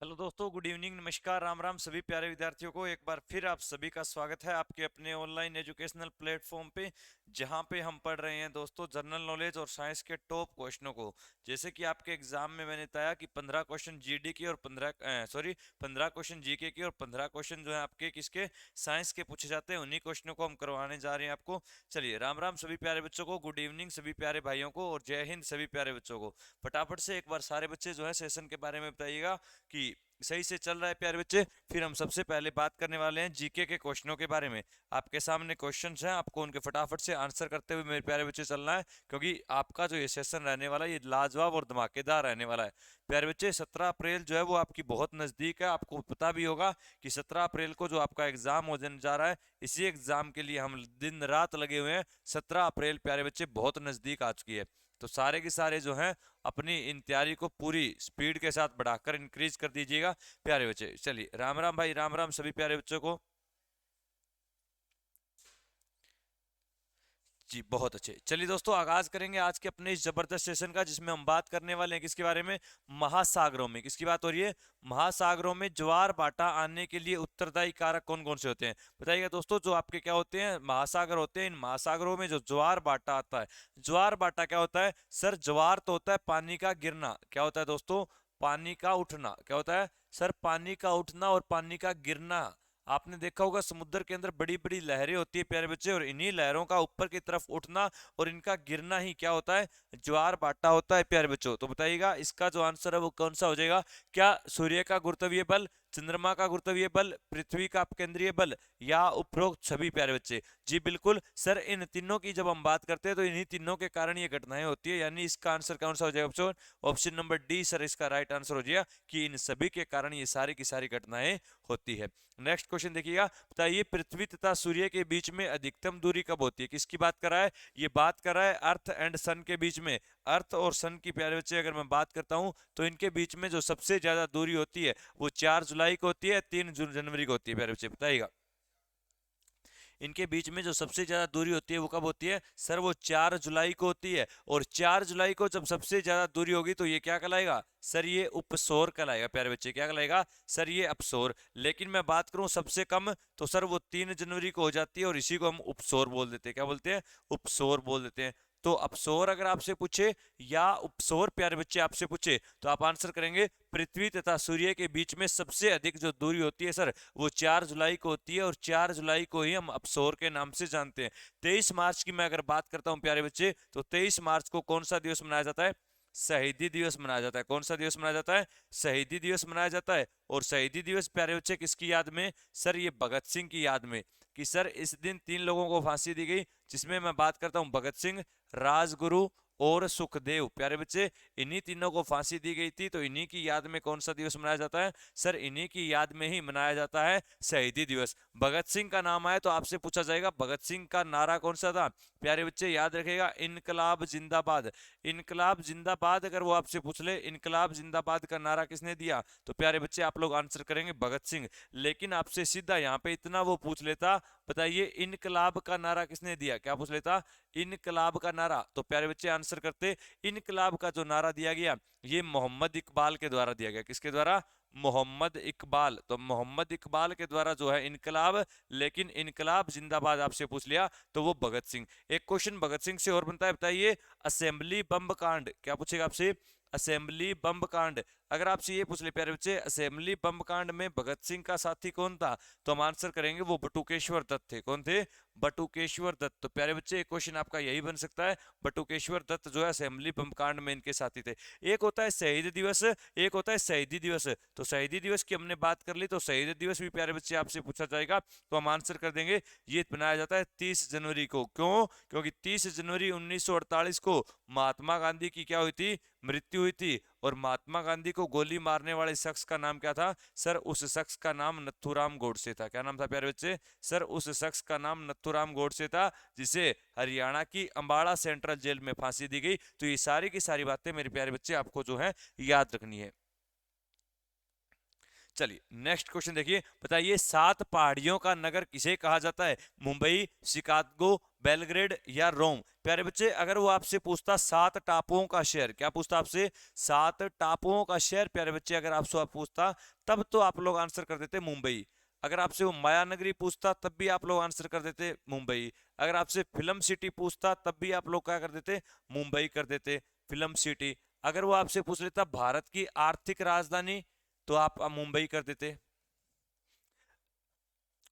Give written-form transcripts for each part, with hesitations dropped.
Hello दोस्तों, good evening, नमस्कार, राम राम सभी प्यारे विद्यार्थियों को एक बार फिर आप सभी का स्वागत है आपके अपने ऑनलाइन एजुकेशनल प्लेटफॉर्म पे। जहां पे हम पढ़ रहे हैं दोस्तों जनरल नॉलेज और साइंस के टॉप क्वेश्चनों को। जैसे कि आपके एग्जाम में मैंने बताया कि 15 क्वेश्चन जीडी की और 15 क्वेश्चन जीके की और 15 क्वेश्चन जो है आपके किसके साइंस के पूछे जाते हैं। उन्हीं क्वेश्चनों को हम करवाने जा रहे हैं आपको। चलिए, राम राम सभी प्यारे बच्चों को, गुड इवनिंग सभी प्यारे भाइयों को और जय हिंद सभी प्यारे बच्चों को। फटाफट से एक बार सारे बच्चे जो है सेशन के बारे में बताइएगा कि सही से चल रहा है प्यारे बच्चे। फिर हम सबसे पहले बात करने वाले हैं जीके के क्वेश्चनों के बारे में। आपके सामने क्वेश्चंस हैं, आपको उनके फटाफट से आंसर करते हुए मेरे प्यारे बच्चे चलना है, क्योंकि आपका जो ये सेशन रहने वाला है ये लाजवाब और धमाकेदार रहने वाला है। प्यारे बच्चे, 17 अप्रैल जो है वो आपकी बहुत नज़दीक है। आपको पता भी होगा कि 17 अप्रैल को जो आपका एग्जाम होने जा रहा है, इसी एग्जाम के लिए हम दिन रात लगे हुए हैं। 17 अप्रैल प्यारे बच्चे बहुत नज़दीक आ चुकी है। तो सारे के सारे जो हैं अपनी इन तैयारी को पूरी स्पीड के साथ बढ़ाकर इंक्रीज कर दीजिएगा प्यारे बच्चे। चलिए, राम राम भाई, राम राम सभी प्यारे बच्चों को। जी बहुत अच्छे। चलिए दोस्तों, आगाज करेंगे आज के अपने इस जबरदस्त सेशन का, जिसमें हम बात करने वाले हैं किसके बारे में। महासागरों में। किसकी बात हो रही है? महासागरों में ज्वार भाटा आने के लिए उत्तरदायी कारक कौन कौन से होते हैं? बताइएगा दोस्तों। जो आपके क्या होते हैं, महासागर होते हैं। इन महासागरों में जो ज्वार भाटा आता है, ज्वार भाटा क्या होता है सर? ज्वार तो होता है पानी का गिरना। क्या होता है दोस्तों? पानी का उठना। क्या होता है सर? पानी का उठना और पानी का गिरना। आपने देखा होगा समुद्र के अंदर बड़ी बड़ी लहरें होती है प्यारे बच्चे, और इन्हीं लहरों का ऊपर की तरफ उठना और इनका गिरना ही क्या होता है? ज्वार भाटा होता है प्यारे बच्चों। तो बताइएगा इसका जो आंसर है वो कौन सा हो जाएगा? क्या सूर्य का गुरुत्वीय बल, चंद्रमा का गुरुत्वीय बल, पृथ्वी का अपकेंद्रीय बल, या उपरोक्त सभी प्यारे बच्चे? जी बिल्कुल सर, इन तीनों की जब हम बात करते हैं तो इन्हीं तीनों के कारण ये घटनाएं होती है। यानी इसका आंसर कौन सा हो जाएगा बच्चों? ऑप्शन नंबर डी सर इसका राइट आंसर हो जाएगा कि इन सभी के कारण ये सारी की सारी घटनाएं होती है। नेक्स्ट क्वेश्चन देखिएगा। बताइए, पृथ्वी तथा सूर्य के बीच में अधिकतम दूरी कब होती है? किसकी बात कर रहा है? ये बात कर रहा है अर्थ एंड सन के बीच में। अर्थ और सन की प्यारे बच्चे अगर मैं बात करता हूं तो इनके बीच में जो सबसे ज्यादा दूरी होती है वो 4 जुलाई को होती है, 3 जनवरी को होती है प्यारे बच्चे। बताइएगा इनके बीच में जो सबसे ज्यादा दूरी होती है वो कब होती है? सर वो 4 जुलाई को होती है। और 4 जुलाई को जब सबसे ज्यादा दूरी होगी तो ये क्या कहलाएगा? सर ये उपसौर कहलाएगा प्यारे बच्चे। क्या कहलाएगा? सर ये अपसौर। लेकिन मैं बात करूं सबसे कम तो सर वो 3 जनवरी को हो जाती है, और इसी को हम उपसौर बोल देते हैं। क्या बोलते हैं? उपसौर बोल देते हैं। तो अपसौर अगर आपसे पूछे या उपसौर प्यारे बच्चे आपसे पूछे तो आप आंसर करेंगे पृथ्वी तथा सूर्य के बीच में सबसे अधिक जो दूरी होती है सर वो 4 जुलाई को होती है, और 4 जुलाई को ही हम अपसौर के नाम से जानते हैं। 23 मार्च की मैं अगर बात करता हूं प्यारे बच्चे, तो 23 मार्च को कौन सा दिवस मनाया जाता है? शहीदी दिवस मनाया जाता है। कौन सा दिवस मनाया जाता है? शहीदी दिवस मनाया जाता है। और शहीदी दिवस प्यारे बच्चे किसकी याद में? सर ये भगत सिंह की याद में। कि सर इस दिन 3 लोगों को फांसी दी गई, जिसमें मैं बात करता हूं भगत सिंह, राजगुरु और सुखदेव प्यारे बच्चे। इन्हीं तीनों को फांसी दी गई थी, तो इन्हीं की याद में कौन सा दिवस मनाया जाता है? सर इन्हीं की याद में ही मनाया जाता है शहीदी दिवस। भगत सिंह का नाम आए तो आपसे पूछा जाएगा भगत सिंह का नारा कौन सा था? प्यारे बच्चे याद रखेगा, इनकलाब जिंदाबाद। इनकलाब जिंदाबाद अगर वो आपसे पूछ ले इनकलाब जिंदाबाद का नारा किसने दिया, तो प्यारे बच्चे आप लोग आंसर करेंगे भगत सिंह। लेकिन आपसे सीधा यहाँ पे इतना वो पूछ लेता, बताइए इनकलाब का नारा किसने दिया? क्या पूछ लेता? इनकलाब का नारा। तो प्यारे बच्चे आंसर करते इनकलाब का जो नारा दिया गया ये मोहम्मद इकबाल के द्वारा दिया गया। किसके द्वारा? मोहम्मद इकबाल। तो मोहम्मद इकबाल के द्वारा जो है इनकलाब। लेकिन इनकलाब जिंदाबाद आपसे पूछ लिया तो वो भगत सिंह। एक क्वेश्चन भगत सिंह से और बनता है, बताइए असेंबली बम कांड। क्या पूछेगा आपसे? असेंबली बम कांड। अगर आपसे ये पूछ ले प्यारे बच्चे असेंबली बम कांड में भगत सिंह का साथी कौन था, तो हम आंसर करेंगे वो बटुकेश्वर दत्त थे। कौन थे? बटुकेश्वर दत्त। तो प्यारे बच्चे एक क्वेश्चन आपका यही बन सकता है, बटुकेश्वर दत्त जो है असेंबली बम कांड में इनके साथी थे। एक होता है शहीद दिवस, एक होता है शहीदी दिवस। तो शहीदी दिवस की हमने बात कर ली, तो शहीद दिवस भी प्यारे बच्चे आपसे पूछा जाएगा, तो हम आंसर कर देंगे ये बनाया जाता है 30 जनवरी को। क्यों? क्योंकि 30 जनवरी 1948 को महात्मा गांधी की क्या हुई थी? मृत्यु हुई थी। और महात्मा गांधी को गोली मारने वाले शख्स का नाम क्या था? सर उस शख्स का नाम नथुराम गोडसे था। क्या नाम था प्यारे बच्चे? सर उस शख्स का नाम नथुराम गोडसे था, जिसे हरियाणा की अंबाड़ा सेंट्रल जेल में फांसी दी गई। तो ये सारी की सारी बातें मेरे प्यारे बच्चे आपको जो है याद रखनी है। चलिए नेक्स्ट क्वेश्चन देखिए, बताइए 7 पहाड़ियों का नगर किसे कहा जाता है? मुंबई, शिकागो, बेलग्रेड या रोम? प्यारे बच्चे, अगर वो आपसे पूछता 7 टापुओं का शहर, क्या पूछता आपसे? 7 टापुओं का शहर। प्यारे बच्चे, अगर आपसे पूछता तब तो आप लोग आंसर कर देते मुंबई। अगर आपसे वो माया नगरी पूछता तब भी आप लोग आंसर कर देते मुंबई। अगर आपसे फिल्म सिटी पूछता तब भी आप लोग क्या कर देते? मुंबई कर देते, फिल्म सिटी। अगर वो आपसे पूछ लेता भारत की आर्थिक राजधानी, तो आप मुंबई कर देते।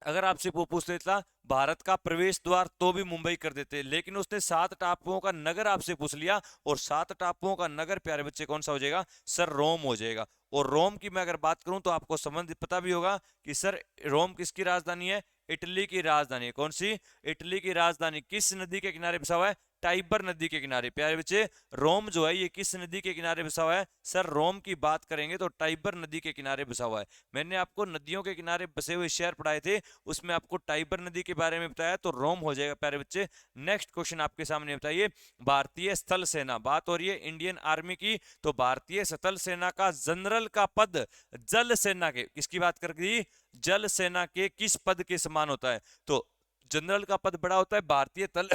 अगर आपसे वो पूछ लेता भारत का प्रवेश द्वार, तो भी मुंबई कर देते। लेकिन उसने 7 टापुओं का नगर आपसे पूछ लिया, और 7 टापुओं का नगर प्यारे बच्चे कौन सा हो जाएगा? सर रोम हो जाएगा। और रोम की मैं अगर बात करूं तो आपको संबंध पता भी होगा कि सर रोम किसकी राजधानी है? इटली की राजधानी है। कौन सी? इटली की राजधानी। किस नदी के किनारे बसा हुआ है? टाइबर नदी के किनारे। प्यारे बच्चे, रोम जो है ये किस नदी के किनारे बसा हुआ है? सर रोम की बात करेंगे तो टाइबर नदी के किनारे बसा हुआ है। मैंने आपको नदियों के किनारे बसे हुए शहर पढ़ाए थे, उसमें आपको टाइबर नदी के बारे में बताया, तो रोम हो जाएगा प्यारे बच्चे। नेक्स्ट क्वेश्चन आपके सामने, बताइए भारतीय स्थल सेना, बात हो रही है इंडियन आर्मी की, तो भारतीय स्थल सेना का जनरल का पद जल सेना के, किसकी बात कर दी? जल सेना के किस पद के समान होता है? तो जनरल का पद बड़ा होता है भारतीय तल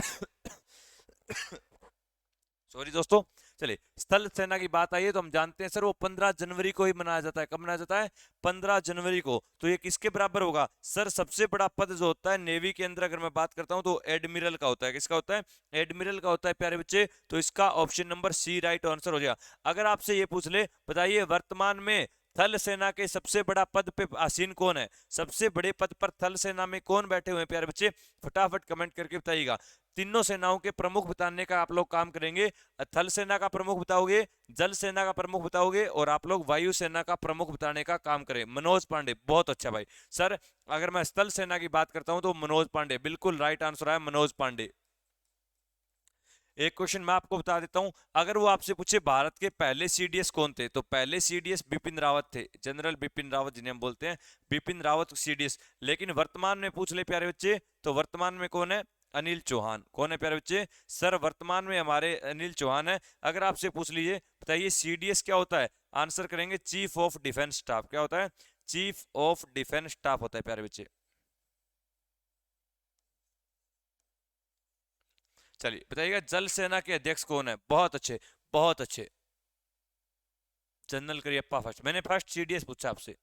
सॉरी दोस्तों। चलिए, स्थल सेना की बात आई है तो हम जानते हैं सर वो 15 जनवरी को ही मनाया जाता है। कब मनाया जाता है? 15 जनवरी को। तो ये किसके बराबर होगा? सर सबसे बड़ा पद जो होता है नेवी के अंदर, अगर मैं बात करता हूं तो एडमिरल का होता है। किसका होता है? एडमिरल का होता है प्यारे बच्चे। तो इसका option number C right answer हो जाएगा। अगर आपसे ये पूछ ले, बताइए वर्तमान में थल सेना के सबसे बड़ा पद पे आसीन कौन है? सबसे बड़े पद पर थल सेना में कौन बैठे हुए हैं प्यारे बच्चे? फटाफट कमेंट करके बताइएगा। तीनों सेनाओं के प्रमुख बताने का आप लोग काम करेंगे। थल सेना का प्रमुख बताओगे, जल सेना का प्रमुख बताओगे, और आप लोग वायु सेना का प्रमुख बताने का काम करें। मनोज पांडे, बहुत अच्छा भाई। सर अगर मैं स्थल सेना की बात करता हूं तो मनोज पांडे, बिल्कुल राइट आंसर है मनोज पांडे। एक क्वेश्चन मैं आपको बता देता हूं, अगर वो आपसे पूछे भारत के पहले सीडीएस कौन थे, तो पहले सीडीएस बिपिन रावत थे, जनरल बिपिन रावत जिन्हें हम बोलते हैं, बिपिन रावत सीडीएस। लेकिन वर्तमान में पूछ ले प्यारे बच्चे, तो वर्तमान में कौन है? अनिल चौहान। कौन है प्यारे बच्चे? सर वर्तमान में हमारे अनिल चौहान है। अगर आपसे पूछ लीजिए, बताइए सीडीएस क्या होता है? आंसर करेंगे चीफ ऑफ डिफेंस स्टाफ। क्या होता है? चीफ ऑफ डिफेंस स्टाफ होता है प्यारे बच्चे। चलिए बताइएगा जल सेना के अध्यक्ष कौन है? बहुत अच्छे, बहुत अच्छे, जनरल करियप्पा फर्स्ट। मैंने फर्स्ट सीडीएस पूछा आपसे।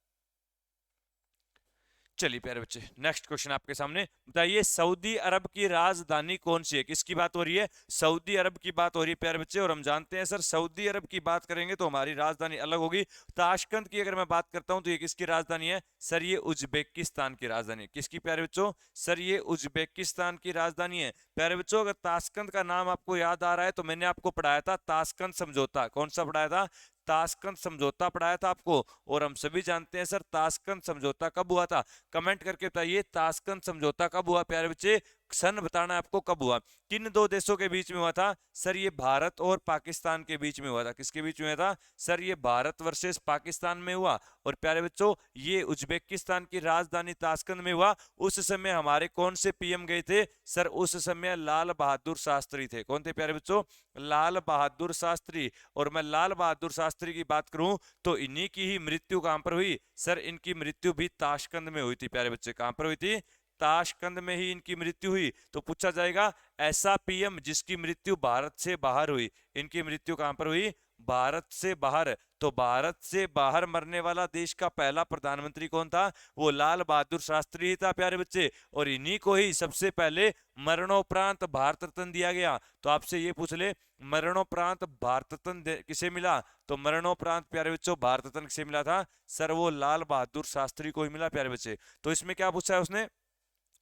चलिए प्यारे बच्चे, नेक्स्ट क्वेश्चन आपके सामने, बताइए सऊदी अरब की राजधानी कौन सी है? किसकी बात हो रही है? सऊदी अरब की बात हो रही है प्यारे बच्चे। और हम जानते हैं सर सऊदी अरब की बात करेंगे तो हमारी राजधानी अलग होगी। ताशकंद की अगर मैं बात करता हूं तो ये किसकी राजधानी है? सर ये उज्बेकिस्तान की राजधानी। किसकी प्यारे बच्चों? सर ये उज्बेकिस्तान की राजधानी है। प्यारे बच्चों, अगर ताशकंद का नाम आपको याद आ रहा है तो मैंने आपको पढ़ाया था ताशकंद समझौता। कौन सा पढ़ाया था? ताशकंद समझौता पढ़ाया था आपको। और हम सभी जानते हैं सर ताशकंद समझौता कब हुआ था? कमेंट करके बताइए ताशकंद समझौता कब हुआ प्यारे बच्चे? सन बताना है आपको कब हुआ। किन दो देशों के बीच में हुआ था? सर ये भारत और पाकिस्तान के बीच में हुआ था। किसके बीच में हुआ था? सर ये भारत वर्सेस पाकिस्तान में हुआ। और प्यारे बच्चों, ये उज्बेकिस्तान की राजधानी ताशकंद में हुआ। उस समय हमारे कौन से पीएम गए थे? सर उस समय लाल बहादुर शास्त्री थे। कौन थे प्यारे बच्चों? लाल बहादुर शास्त्री। और मैं लाल बहादुर शास्त्री की बात करूं तो इन्हीं की ही मृत्यु कहां पर हुई? सर इनकी मृत्यु भी ताशकंद में हुई थी प्यारे बच्चे। कहां पर हुई थी? ताशकंद में ही इनकी मृत्यु हुई। तो पूछा जाएगा ऐसा पीएम जिसकी मृत्यु भारत से बाहर हुई। इनकी मृत्यु कहां पर हुई? भारत से बाहर। तो भारत से बाहर मरने वाला देश का पहला प्रधानमंत्री कौन था? वो लाल बहादुर शास्त्री ही था प्यारे बच्चे। और इन्हीं को ही सबसे पहले मरणोपरांत भारत रत्न दिया गया। तो आपसे ये पूछ ले मरणोपरांत भारत रत्न किसे मिला? तो मरणोपरांत प्यारे बच्चों भारत रत्न किसे मिला था? सर वो लाल बहादुर शास्त्री को ही मिला प्यारे बच्चे। तो इसमें क्या पूछा है उसने?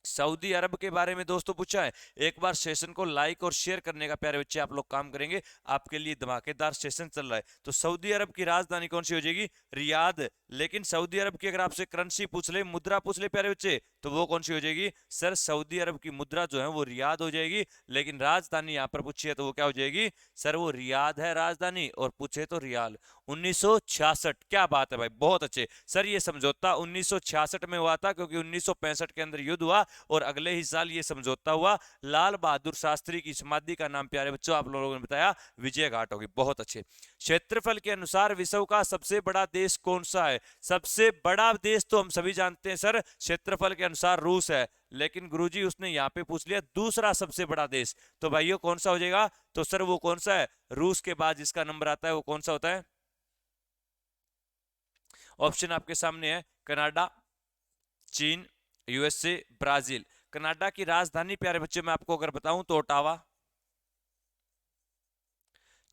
सऊदी अरब के बारे में दोस्तों पूछा है। एक बार सेशन को लाइक और शेयर करने का प्यारे बच्चे आप लोग काम करेंगे, आपके लिए धमाकेदार सेशन चल रहा है। तो सऊदी अरब की राजधानी कौन सी हो जाएगी? रियाद। लेकिन सऊदी अरब की अगर आपसे करेंसी पूछ ले, मुद्रा पूछ ले प्यारे बच्चे, तो वो कौन सी हो जाएगी सर, सऊदी अरब की मुद्रा जो है वो रियाद हो जाएगी। लेकिन राजधानी यहाँ पर पूछी है तो वो क्या हो जाएगी सर, वो रियाद है राजधानी, और पूछे तो रियाल। 1966, क्या बात है भाई, बहुत अच्छे सर। ये समझौता 1966 में हुआ था, क्योंकि 1965 के अंदर युद्ध हुआ और अगले ही साल ये समझौता हुआ। लाल बहादुर शास्त्री की समाधि का नाम प्यारे बच्चों आप लोगों ने बताया विजय घाट होगी, बहुत अच्छे। क्षेत्रफल के अनुसार विश्व का सबसे बड़ा देश कौन सा है? सबसे बड़ा देश तो हम सभी जानते हैं सर, क्षेत्रफल के अनुसार रूस है। लेकिन गुरुजी उसने यहाँ पे पूछ लिया दूसरा सबसे बड़ा देश, तो भाइयों कौन सा हो जाएगा? तो सर वो कौन सा है? रूस के बाद जिसका नंबर आता है वो कौन सा होता है? ऑप्शन आपके सामने है, कनाडा, चीन, यूएसए, ब्राजील। कनाडा की राजधानी प्यारे बच्चे मैं आपको अगर बताऊं तो ओटावा।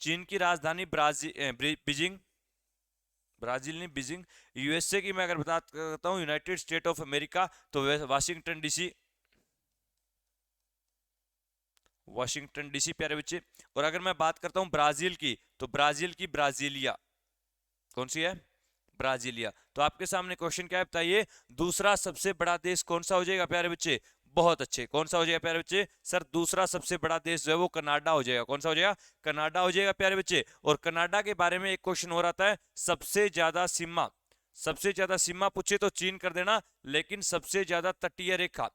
चीन की राजधानी बीजिंग, ब्राजील नहीं बीजिंग। यूएसए की मैं अगर बताता हूं यूनाइटेड स्टेट ऑफ अमेरिका, तो वाशिंगटन डीसी, वाशिंगटन डीसी प्यारे बच्चे। और अगर मैं बात करता हूं ब्राजील की, तो ब्राजील की ब्राजीलिया, कौन सी है? ब्राजीलिया। तो आपके सामने क्वेश्चन क्या है बताइए, दूसरा सबसे बड़ा देश कौन सा हो जाएगा प्यारे बच्चे? बहुत अच्छे, कौन सा हो जाएगा प्यारे बच्चे? सर दूसरा सबसे बड़ा देश जो है वो कनाडा हो जाएगा। कौन सा हो जाएगा? कनाडा हो जाएगा प्यारे बच्चे। और कनाडा के बारे में एक क्वेश्चन हो रहा है, सबसे ज्यादा सीमा, सबसे ज्यादा सीमा पूछे तो चीन कर देना, लेकिन सबसे ज्यादा तटीय रेखा,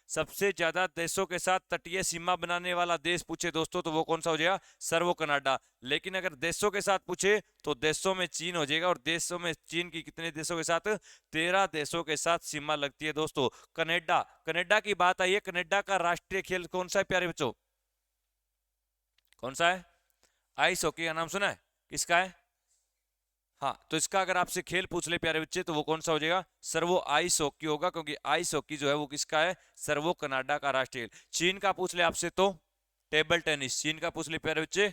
सबसे ज्यादा देशों के साथ तटीय सीमा बनाने वाला देश पूछे दोस्तों तो वो कौन सा हो जाएगा सर? वो कनाडा। लेकिन अगर देशों के साथ पूछे तो देशों में चीन हो जाएगा, और देशों में चीन की कितने देशों के साथ? 13 देशों के साथ सीमा लगती है दोस्तों। कनाडा, कनाडा की बात आई है, कनाडा का राष्ट्रीय खेल कौन सा है प्यारे बच्चों? कौन सा है? आइस हॉकी का नाम सुना है? किसका है? हाँ, तो इसका अगर आपसे खेल पूछ ले प्यारे बच्चे तो वो कौन सा हो जाएगा सर? वो आइस हॉकी होगा, क्योंकि आइस हॉकी जो है वो किसका है सर? वो कनाडा का राष्ट्रीय खेल। चीन का पूछ ले आपसे तो टेबल टेनिस, चीन का पूछ ले प्यारे बच्चे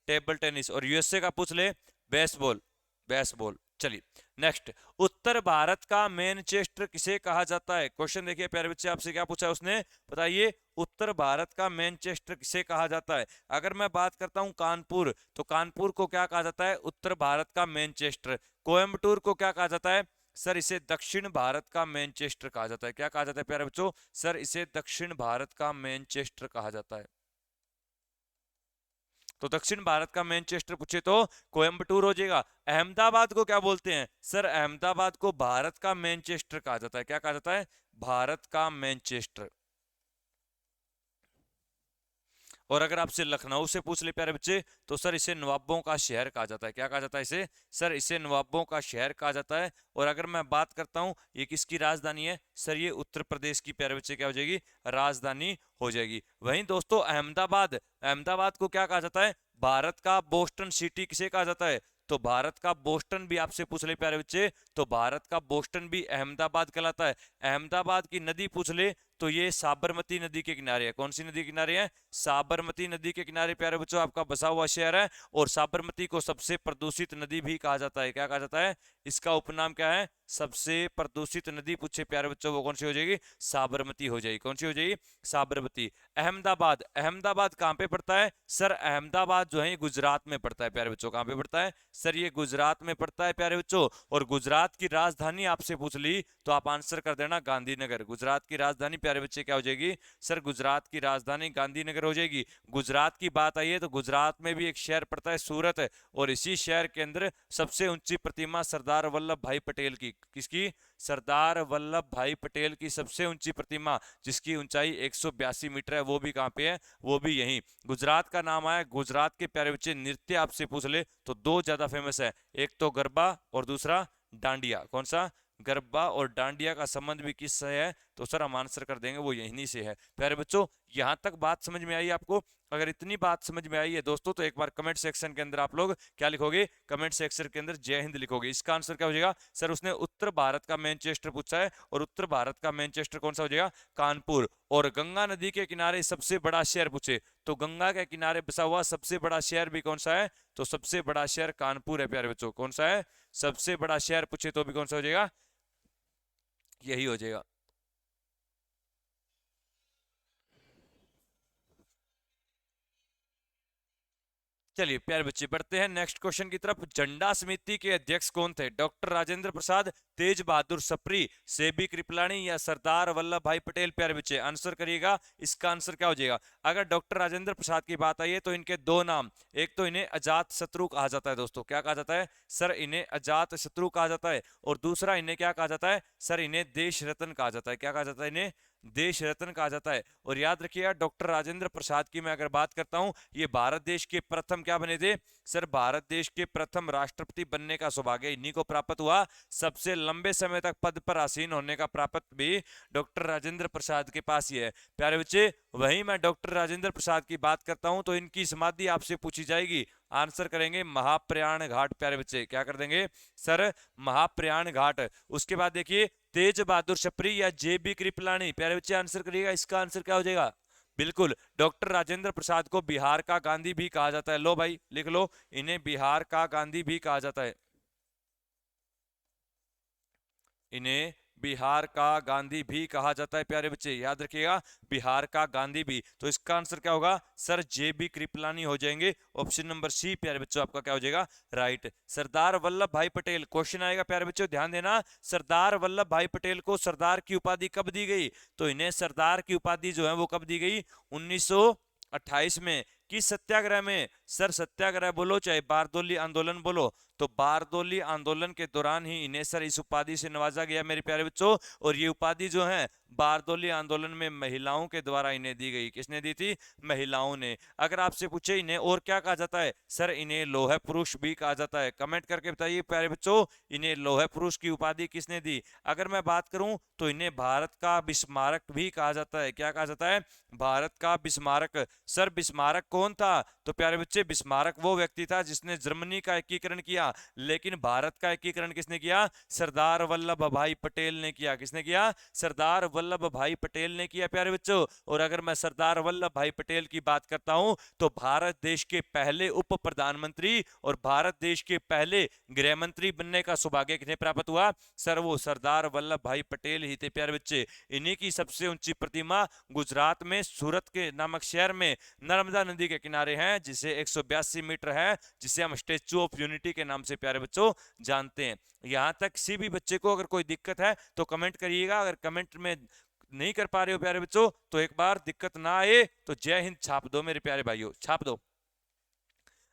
टेबल टेनिस। और यूएसए का पूछ ले बेसबॉल, बेसबॉल। चलिए नेक्स्ट, उत्तर भारत का मैनचेस्टर किसे कहा जाता है? क्वेश्चन देखिए प्यारे बच्चे, आपसे क्या पूछा है उसने, बताइए उत्तर भारत का मैनचेस्टर किसे कहा जाता है? अगर मैं बात करता हूं कानपुर, तो कानपुर को क्या कहा जाता है? उत्तर भारत का मैनचेस्टर। कोयम्बटूर को क्या कहा जाता है सर? इसे दक्षिण भारत का मैनचेस्टर कहा जाता है। क्या कहा जाता है प्यारे बच्चों? सर इसे दक्षिण भारत का मैनचेस्टर कहा जाता है। तो दक्षिण भारत का मैनचेस्टर पूछे तो कोयम्बटूर हो जाएगा। अहमदाबाद को क्या बोलते हैं सर? अहमदाबाद को भारत का मैनचेस्टर कहा जाता है। क्या कहा जाता है? भारत का मैनचेस्टर। और अगर आपसे लखनऊ से पूछ ले प्यारे बच्चे, तो सर इसे नवाबों का शहर कहा जाता है। क्या कहा जाता है इसे सर? इसे नवाबों का शहर कहा जाता है। और अगर मैं बात करता हूं ये किसकी राजधानी है सर? ये उत्तर प्रदेश की प्यारे बच्चे क्या हो जाएगी? राजधानी हो जाएगी। वहीं दोस्तों अहमदाबाद, अहमदाबाद को क्या कहा जाता है? भारत का बोस्टन सिटी किसे कहा जाता है? तो भारत का बोस्टन भी आपसे पूछ ले प्यारे बच्चे, तो भारत का बोस्टन भी अहमदाबाद कहलाता है। अहमदाबाद की नदी पूछ ले तो ये साबरमती नदी के किनारे है। कौन सी नदी के किनारे है? साबरमती नदी के किनारे प्यारे बच्चों आपका बसा हुआ शहर है। और साबरमती को सबसे प्रदूषित नदी भी कहा जाता है। क्या कहा जाता है? इसका उपनाम क्या है? सबसे प्रदूषित नदी पूछे प्यारे बच्चों वो कौन सी हो जाएगी? साबरमती हो जाएगी। कौन सी हो जाएगी? साबरमती। अहमदाबाद, अहमदाबाद कहाँ पे पड़ता है सर? अहमदाबाद जो है ये गुजरात में पड़ता है प्यारे बच्चों। कहाँ पे पड़ता है सर? ये गुजरात में पड़ता है प्यारे बच्चों। और गुजरात की राजधानी आपसे पूछ ली तो आप आंसर कर देना गांधीनगर। गुजरात की राजधानी प्यारे बच्चे क्या हो जाएगी सर? गुजरात की राजधानी गांधीनगर हो जाएगी। गुजरात की बात आई है तो गुजरात में भी एक शहर पड़ता है सूरत, और इसी शहर के अंदर सबसे ऊंची प्रतिमा सरदार वल्लभ भाई पटेल की, किसकी? सरदार वल्लभ भाई पटेल की सबसे ऊंची प्रतिमा, जिसकी ऊंचाई 182 मीटर है, वो भी कहाँ पे है? वो भी यहीं गुजरात का नाम आया। गुजरात के प्यारे बच्चे नृत्य आपसे पूछ ले तो दो ज्यादा फेमस है, एक तो गरबा और दूसरा डांडिया। कौन सा? गरबा और डांडिया का संबंध भी किससे है? तो सर हम आंसर कर देंगे वो यहीं से है। प्यारे बच्चों यहां तक बात समझ में आई आपको? अगर इतनी बात समझ में आई है दोस्तों तो एक बार कमेंट सेक्शन के अंदर आप लोग क्या लिखोगे? कमेंट सेक्शन के अंदर जय हिंद लिखोगे। इसका आंसर क्या हो जाएगा सर? उसने उत्तर भारत का मैनचेस्टर पूछा है, और उत्तर भारत का मैनचेस्टर कौन सा हो जाएगा? कानपुर। और गंगा नदी के किनारे सबसे बड़ा शहर पूछे तो गंगा के किनारे बसा हुआ सबसे बड़ा शहर भी कौन सा है? तो सबसे बड़ा शहर कानपुर है प्यारे बच्चों। कौन सा है? सबसे बड़ा शहर पूछे तो भी कौन सा हो जाएगा? यही हो जाएगा। चलिए प्यारे बच्चे बढ़ते हैं नेक्स्ट क्वेश्चन की तरफ। झंडा समिति के अध्यक्ष कौन थे? डॉक्टर राजेंद्र प्रसाद, तेज बहादुर सप्री, सेबी कृपलानी या सरदार वल्लभ भाई पटेल? प्यारे बच्चे आंसर करिएगा, इसका आंसर क्या हो जाएगा? अगर डॉक्टर राजेंद्र प्रसाद की बात आई है तो इनके दो नाम, एक तो इन्हें अजात शत्रु कहा जाता है दोस्तों, क्या कहा जाता है सर? इन्हें अजात शत्रु कहा जाता है। और दूसरा इन्हें क्या कहा जाता है सर? इन्हें देश रत्न कहा जाता है। क्या कहा जाता है? इन्हें देश रत्न कहा जाता है। और याद रखिएगा डॉक्टर राजेंद्र प्रसाद की मैं अगर बात करता हूं, ये भारत देश के प्रथम क्या बने थे सर? भारत देश के प्रथम राष्ट्रपति बनने का सौभाग्य इन्हीं को प्राप्त हुआ। सबसे लंबे समय तक पद पर आसीन होने का प्राप्त भी डॉक्टर राजेंद्र प्रसाद के पास ही है। प्यारे बच्चे वहीं मैं डॉक्टर राजेंद्र प्रसाद की बात करता हूं तो इनकी समाधि आपसे पूछी जाएगी, आंसर करेंगे महाप्रयाण घाट। प्यारे बच्चे क्या कर देंगे सर? महाप्रयाण घाट। उसके बाद देखिए तेज बहादुर सप्री या जेबी कृपलानी? प्यारे बच्चे आंसर करिएगा, इसका आंसर क्या हो जाएगा? बिल्कुल डॉक्टर राजेंद्र प्रसाद को बिहार का गांधी भी कहा जाता है। लो भाई लिख लो, इन्हें बिहार का गांधी भी कहा जाता है। इन्हें बिहार का गांधी भी कहा जाता है। प्यारे बच्चे याद रखिएगा, बिहार का गांधी भी। तो इसका आंसर क्या होगा सर? जेबी कृपलानी हो जाएंगे। ऑप्शन नंबर सी प्यारे बच्चों आपका क्या हो जाएगा? राइट। सरदार वल्लभ भाई पटेल, क्वेश्चन आएगा प्यारे बच्चों ध्यान देना। सरदार वल्लभ भाई पटेल को सरदार की उपाधि कब दी गई? तो इन्हें सरदार की उपाधि जो है वो कब दी गई? 1928 में। किस सत्याग्रह में सर? सत्याग्रह बोलो चाहे बारदोली आंदोलन बोलो, तो बारदोली आंदोलन के दौरान ही इन्हें सर इस उपाधि से नवाजा गया मेरे प्यारे बच्चों। और ये उपाधि जो है बारदोली आंदोलन में महिलाओं के द्वारा इन्हें दी गई। किसने दी थी? महिलाओं ने। अगर आपसे पूछे इन्हें और क्या कहा जाता है सर? इन्हें लौह पुरुष भी कहा जाता है। कमेंट करके बताइए प्यारे बच्चों, इन्हें लौह पुरुष की उपाधि किसने दी? अगर मैं बात करूं तो इन्हें भारत का बिस्मारक भी कहा जाता है। क्या कहा जाता है? भारत का बिस्मारक। सर बिस्मारक कौन था? तो प्यारे बच्चे बिस्मारक वो व्यक्ति था जिसने जर्मनी का एकीकरण किया, लेकिन भारत का एकीकरण किसने किया? सरदार वल्लभ भाई पटेल ने किया। किसने किया? सरदार वल्लभ भाई पटेल ने किया प्यारे बच्चों। और अगर मैं सरदार वल्लभ भाई पटेल की बात करता हूं तो भारत देश के पहले उप प्रधानमंत्री और भारत देश के पहले गृह मंत्री बनने का सौभाग्य किन्हें प्राप्त हुआ सर? वो सरदार वल्लभ भाई पटेल ही थे प्यारे बच्चे। इन्हीं की सबसे ऊंची प्रतिमा गुजरात में सूरत के नामक शहर में नर्मदा नदी के किनारे है, जिसे 182 मीटर है, जिसे हम स्टेच्यू ऑफ यूनिटी के नाम से प्यारे बच्चों जानते हैं। यहां तक किसी भी बच्चे को अगर कोई दिक्कत है तो कमेंट करिएगा। अगर कमेंट में नहीं कर पा रहे हो प्यारे बच्चों तो एक बार दिक्कत ना आए तो जय हिंद छाप दो मेरे प्यारे भाइयों, छाप दो।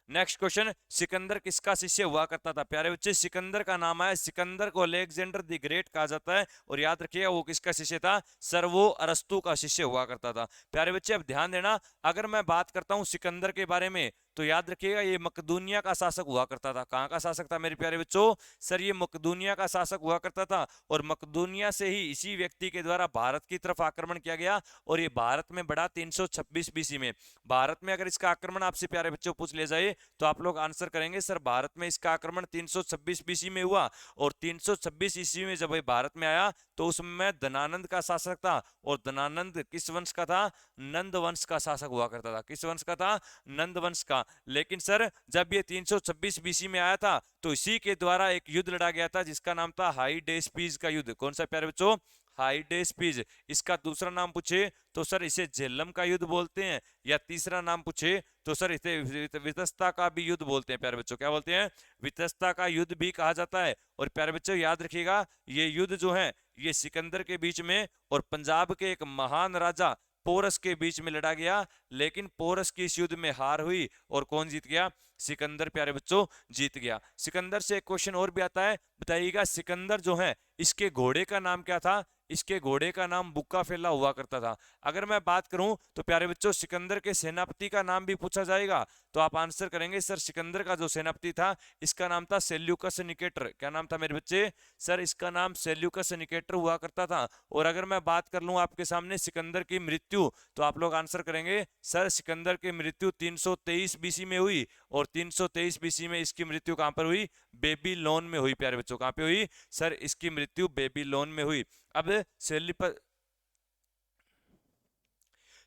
नेक्स्ट क्वेश्चन, सिकंदर किसका शिष्य हुआ करता था? प्यारे बच्चे सिकंदर का नाम है, सिकंदर को अलेक्जेंडर द ग्रेट कहा जाता है। और याद रखिएगा वो किसका शिष्य था सर? वो अरस्तु का शिष्य हुआ करता था। प्यारे बच्चे अब ध्यान देना, अगर मैं बात करता हूं सिकंदर के बारे में तो याद रखिएगा ये मकदूनिया का शासक हुआ करता था। कहां का शासक था मेरे प्यारे बच्चों? सर ये मकदूनिया का शासक हुआ करता था। और मकदूनिया से ही इसी व्यक्ति के द्वारा भारत की तरफ आक्रमण किया गया और ये भारत में बढ़ा 326 बीसी में। भारत में अगर इसका आक्रमण आपसे प्यारे बच्चों पूछ लिया जाए तो आप लोग आंसर करेंगे सर भारत में इसका आक्रमण 326 बीसी में हुआ। और 326 ईस्वी में जब ये भारत में आया तो उसमें धनानंद का शासक था। और धनानंद किस वंश का था? नंद वंश का शासक हुआ करता था। किस वंश का था? नंद वंश का। लेकिन सर जब ये 326 बीसी में आया था तो इसी के द्वारा एक युद्ध लड़ा गया था जिसका नाम था हाइडेस्पीज का युद्ध। कौन सा प्यारे बच्चों? हाइडेस्पीज। इसका दूसरा नाम पूछे तो सर इसे झेलम का युद्ध बोलते हैं, या तीसरा नाम पूछे तो सर इसे वितस्ता का भी युद्ध बोलते हैं। प्यारे बच्चों क्या बोलते हैं? वितस्ता का युद्ध भी कहा जाता है। और प्यारे बच्चों याद रखिएगा ये युद्ध जो है ये सिकंदर के बीच में और पंजाब के एक महान राजा पोरस के बीच में लड़ा गया। लेकिन पोरस की इस युद्ध में हार हुई और कौन जीत गया? सिकंदर प्यारे बच्चों जीत गया। सिकंदर से एक क्वेश्चन और भी आता है, बताइएगा सिकंदर जो है इसके घोड़े का नाम क्या था? इसके घोड़े का नाम बुक्का फेला हुआ करता था। अगर मैं बात करूं तो प्यारे बच्चों सिकंदर के सेनापति का नाम भी पूछा जाएगा तो आप आंसर करेंगे सर सिकंदर का जो सेनापति था इसका नाम था सेल्यूकस निकेटर। क्या नाम था मेरे बच्चे? सर इसका नाम सेल्यूकस निकेटर हुआ करता था। और अगर मैं बात कर लूं आपके सामने सिकंदर की मृत्यु तो आप लोग आंसर करेंगे सर सिकंदर की मृत्यु 323 बीसी में हुई। और 323 बीसी में इसकी मृत्यु कहां पर हुई? बेबीलोन में हुई। प्यारे बच्चों कहां पे हुई सर? इसकी मृत्यु बेबीलोन में हुई। अब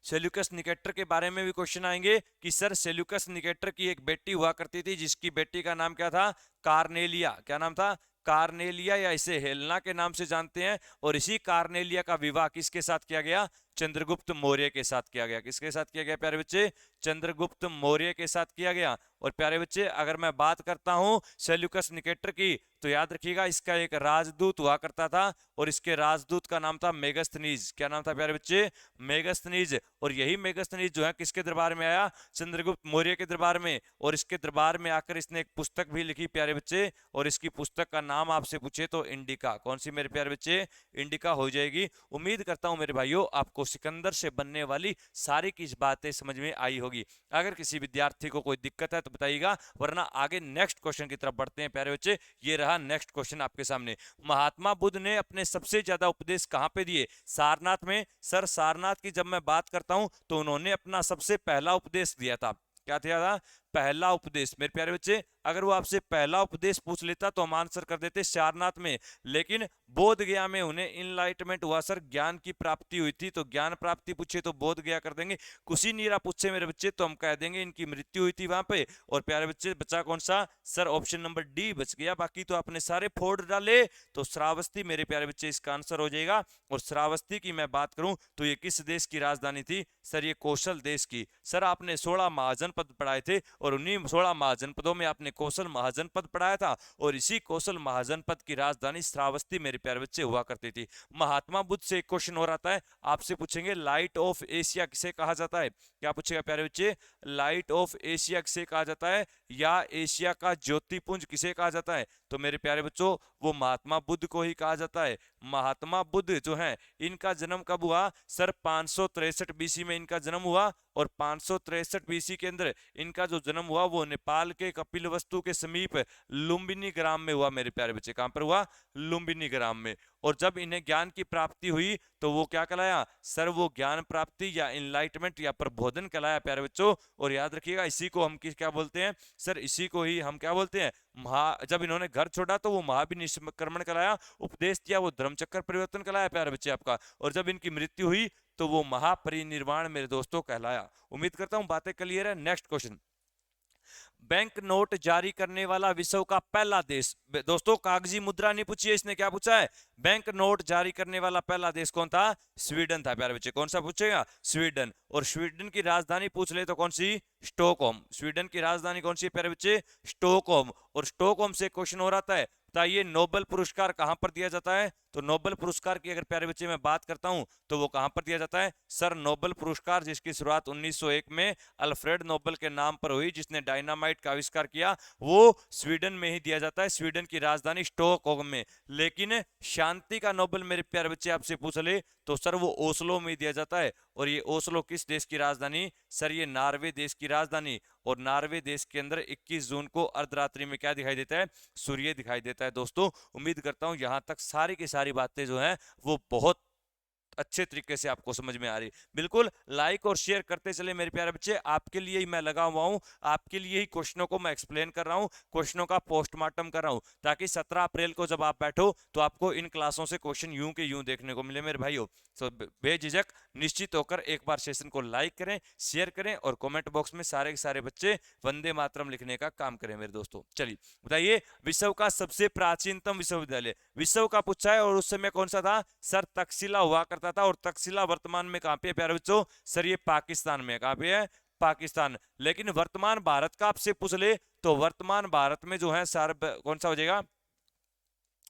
सेल्यूकस निकेटर के बारे में भी क्वेश्चन आएंगे कि सर सेल्यूकस निकेटर की एक बेटी हुआ करती थी जिसकी बेटी का नाम क्या था? कार्नेलिया। क्या नाम था? कार्नेलिया, या इसे हेलना के नाम से जानते हैं। और इसी कार्नेलिया का विवाह किसके साथ किया गया? चंद्रगुप्त मौर्य के साथ किया गया। किसके साथ किया गया प्यारे बच्चे? चंद्रगुप्त मौर्य के साथ किया गया। और प्यारे बच्चे अगर मैं बात करता हूं सेल्यूकस निकेटर की, तो याद रखिएगा इसका एक राजदूत हुआ करता था और इसके राजदूत का नाम था मेगस्थनीज। क्या नाम था प्यारे बच्चे? मेगस्थनीज। और यही मेगस्थनीज जो है किसके दरबार में आया? चंद्रगुप्त मौर्य के दरबार में। और इसके दरबार में आकर इसने एक पुस्तक भी लिखी प्यारे बच्चे, और इसकी पुस्तक का नाम आपसे पूछे तो इंडिका। कौन सी मेरे प्यारे बच्चे? इंडिका हो जाएगी। उम्मीद करता हूं मेरे भाइयों आपको सिकंदर से बनने वाली सारी की बातें समझ में आई होगी। अगर किसी विद्यार्थी को कोई दिक्कत है तो बताइएगा, वरना आगे नेक्स्ट क्वेश्चन की तरफ बढ़ते हैं प्यारे बच्चे। ये रहा नेक्स्ट क्वेश्चन आपके सामने। महात्मा बुद्ध ने अपने सबसे ज्यादा उपदेश कहां पे दिए? सारनाथ में। सर सारनाथ की जब मैं बात करता हूं तो उन्होंने अपना सबसे पहला उपदेश दिया था। क्या दिया था? पहला उपदेश। मेरे प्यारे बच्चे अगर वो आपसे पहला उपदेश पूछ लेता तो हम आंसर कर देते सारनाथ में, लेकिन बोध गया में उन्हें इनलाइटमेंट हुआ सर, ज्ञान की प्राप्ति हुई थी। तो ज्ञान प्राप्ति पूछे तो बोध गया कर देंगे। कुशीनीरा पूछे मेरे बच्चे तो हम कह देंगे इनकी मृत्यु हुई थी वहां पे। और प्यारे बच्चे बचा कौन सा? सर ऑप्शन नंबर डी बच गया, बाकी तो आपने सारे फोड़ डाले। तो श्रावस्ती मेरे प्यारे बच्चे इसका आंसर हो जाएगा। और श्रावस्ती की मैं बात करूं तो ये किस देश की राजधानी थी? सर ये कौशल देश की। सर आपने 16 महाजनपद पढ़ाए थे और उन्हीं 16 महाजनपदों में आपने कौशल महाजनपद पढ़ाया था, और इसी कौशल महाजनपद की राजधानी श्रावस्ती मेरे प्यारे बच्चे हुआ करती थी। महात्मा बुद्ध से एक क्वेश्चन हो रहा है, आपसे पूछेंगे लाइट ऑफ एशिया किसे कहा जाता है? क्या पूछेगा प्यारे बच्चे? लाइट ऑफ एशिया किसे कहा जाता है, या एशिया का ज्योतिपुंज किसे कहा जाता है? तो मेरे प्यारे बच्चों वो महात्मा बुद्ध को ही कहा जाता है। महात्मा बुद्ध जो है इनका जन्म कब हुआ? सर 563 बीसी में इनका जन्म हुआ। और 563 बीसी के अंदर इनका जो जन्म हुआ वो नेपाल के कपिलवस्तु के समीप लुम्बिनी ग्राम में हुआ मेरे प्यारे बच्चे। कहां पर हुआ? लुम्बिनी ग्राम में। और जब इन्हें ज्ञान की प्राप्ति हुई तो वो क्या कहलाया? सर वो ज्ञान प्राप्ति या इनलाइटमेंट या प्रबोधन कहलाया प्यारे बच्चों। और याद रखिएगा इसी को हम क्या बोलते हैं? सर इसी को ही हम क्या बोलते हैं? जब इन्होंने घर छोड़ा तो वो महाविनिष्क्रमण कहलाया। उपदेश दिया वो धर्मचक्र परिवर्तन कहलाया प्यारे बच्चे आपका। और जब इनकी मृत्यु हुई तो वो महापरिनिर्वाण मेरे दोस्तों कहलाया। उम्मीद करता हूं बातें क्लियर है। नेक्स्ट क्वेश्चन, बैंक नोट जारी करने वाला विश्व का पहला देश। दोस्तों कागजी मुद्रा नहीं पूछी है इसने, क्या पूछा है? बैंक नोट जारी करने वाला पहला देश कौन था? स्वीडन था प्यारे बच्चे। कौन सा पूछेगा? स्वीडन। और स्वीडन की राजधानी पूछ ले तो कौन सी? स्टॉकहोम। स्वीडन की राजधानी कौन सी है प्यारे बच्चे? स्टॉकहोम। और स्टॉकहोम से क्वेश्चन हो रहा है, बताइए नोबेल पुरस्कार कहां पर दिया जाता है? तो नोबेल पुरस्कार की अगर प्यारे बच्चे मैं बात करता हूं तो वो कहां पर दिया जाता है? सर नोबेल पुरस्कार जिसकी शुरुआत 1901 में अल्फ्रेड नोबेल के नाम पर हुई, जिसने डायनामाइट का आविष्कार किया, वो स्वीडन में ही दिया जाता है, स्वीडन की राजधानी स्टॉकहोम में। लेकिन शांति का नोबेल मेरे प्यारे बच्चे आपसे पूछ ले तो सर वो ओस्लो में दिया जाता है। और ये ओस्लो किस देश की राजधानी? सर ये नॉर्वे देश की राजधानी। और नॉर्वे देश के अंदर 21 जून को अर्धरात्रि में क्या दिखाई देता है? सूर्य दिखाई देता है दोस्तों। उम्मीद करता हूं यहां तक सारी की सारी बातें जो हैं वो बहुत अच्छे तरीके से आपको समझ में आ रही। बिल्कुल लाइक और शेयर करते चले मेरे प्यारे बच्चे, आपके लिए ही मैं लगा हुआ हूं, आपके लिए ही क्वेश्चनों को मैं एक्सप्लेन कर रहा हूं, क्वेश्चनों का पोस्टमार्टम कर रहा हूं, ताकि 17 अप्रैल को जब आप बैठो तो आपको इन क्लासों से क्वेश्चन यूं के यूं देखने को मिले मेरे भाइयों। सो बेझिझक निश्चित होकर एक बार सेशन को लाइक करें, शेयर करें और कमेंट बॉक्स में सारे के सारे बच्चे वंदे मातरम लिखने का काम करें मेरे दोस्तों। चलिए बताइए विश्व का सबसे प्राचीनतम विश्वविद्यालय विश्व का पूछा है, और उस समय कौन सा था? सर तक्षशिला हुआ करता था। और तक्षशिला वर्तमान में कहां पे है प्यारे बच्चों? सर ये पाकिस्तान में। कहां पे है? पाकिस्तान। लेकिन वर्तमान भारत का आपसे पूछ ले तो वर्तमान भारत में जो है सर कौन सा हो जाएगा?